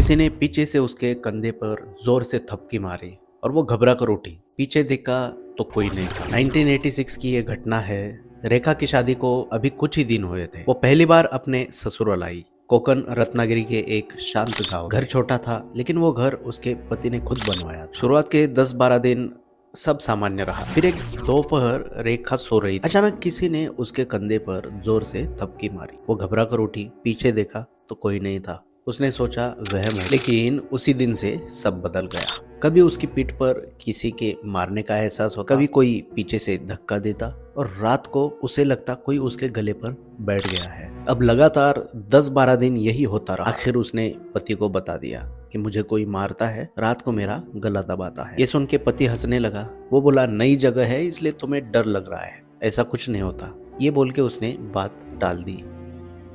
किसी ने पीछे से उसके कंधे पर जोर से थपकी मारी और वो घबरा कर उठी। पीछे देखा तो कोई नहीं था। 1986 की ये घटना है। रेखा की शादी को अभी कुछ ही दिन हुए थे। वो पहली बार अपने ससुराल आई। कोकण रत्नागिरी के एक शांत गांव। घर छोटा था, लेकिन वो घर उसके पति ने खुद बनवाया था। शुरुआत के 10-12 दिन सब सामान्य रहा। फिर एक दोपहर रेखा सो रही थी। अचानक किसी ने उसके कंधे पर जोर से थपकी मारी। वो घबरा कर उठी। पीछे देखा तो कोई नहीं था। उसने सोचा वहम है, लेकिन उसी दिन से सब बदल गया। कभी उसकी पीठ पर किसी के मारने का एहसास होता, कभी कोई पीछे से धक्का देता और रात को उसे लगता कोई उसके गले पर बैठ गया है। अब लगातार 10-12 दिन यही होता रहा। आखिर उसने पति को बता दिया कि मुझे कोई मारता है, रात को मेरा गला दबाता है। ये सुन के पति हंसने लगा। वो बोला नई जगह है इसलिए तुम्हें डर लग रहा है, ऐसा कुछ नहीं होता। ये बोल के उसने बात टाल दी,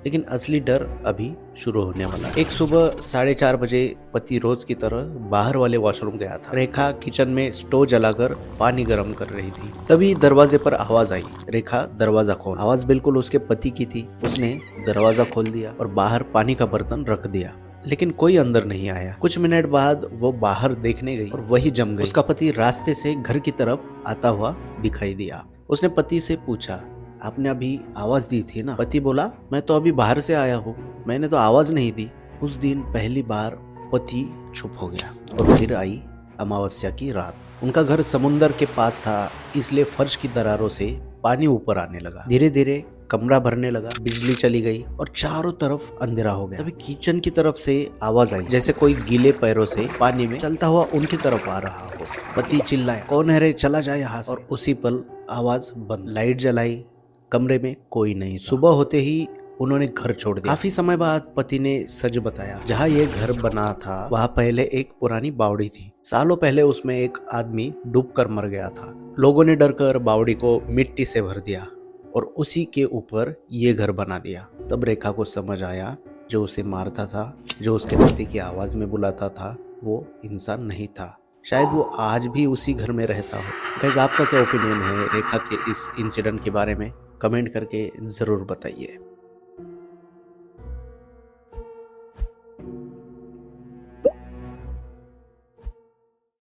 लेकिन असली डर अभी शुरू होने वाला। एक सुबह 4:30 बजे पति रोज की तरह बाहर वाले वॉशरूम गया था। रेखा किचन में स्टोव जलाकर पानी गर्म कर रही थी। तभी दरवाजे पर आवाज आई, रेखा दरवाजा खोल। आवाज बिल्कुल उसके पति की थी। उसने दरवाजा खोल दिया और बाहर पानी का बर्तन रख दिया, लेकिन कोई अंदर नहीं आया। कुछ मिनट बाद वो बाहर देखने गई और वही जम गई। उसका पति रास्ते से घर की तरफ आता हुआ दिखाई दिया। उसने पति से पूछा, आपने अभी आवाज दी थी ना? पति बोला, मैं तो अभी बाहर से आया हूँ, मैंने तो आवाज नहीं दी। उस दिन पहली बार पति चुप हो गया। और फिर आई अमावस्या की रात। उनका घर समुंदर के पास था, इसलिए फर्श की दरारों से पानी ऊपर आने लगा। धीरे धीरे कमरा भरने लगा। बिजली चली गई और चारों तरफ अंधेरा हो गया। तभी किचन की तरफ से आवाज आई, जैसे कोई गीले पैरों से पानी में चलता हुआ उनकी तरफ आ रहा हो। पति चिल्लाया, कौन है रे, चला जाए यहाँ से। और उसी पल आवाज बंद। लाइट जलाई, कमरे में कोई नहीं था। सुबह होते ही उन्होंने घर छोड़ दिया। काफी समय बाद पति ने सच बताया, जहाँ ये घर बना था वहाँ पहले एक पुरानी बावड़ी थी। सालों पहले उसमें एक आदमी डूबकर मर गया था। लोगों ने डरकर बावड़ी को मिट्टी से भर दिया और उसी के ऊपर ये घर बना दिया। तब रेखा को समझ आया, जो उसे मारता था, जो उसके पति की आवाज में बुलाता था, वो इंसान नहीं था। शायद वो आज भी उसी घर में रहता हो। गाइस, आपका क्या ओपिनियन है रेखा के इस इंसिडेंट के बारे में? कमेंट करके ज़रूर बताइए।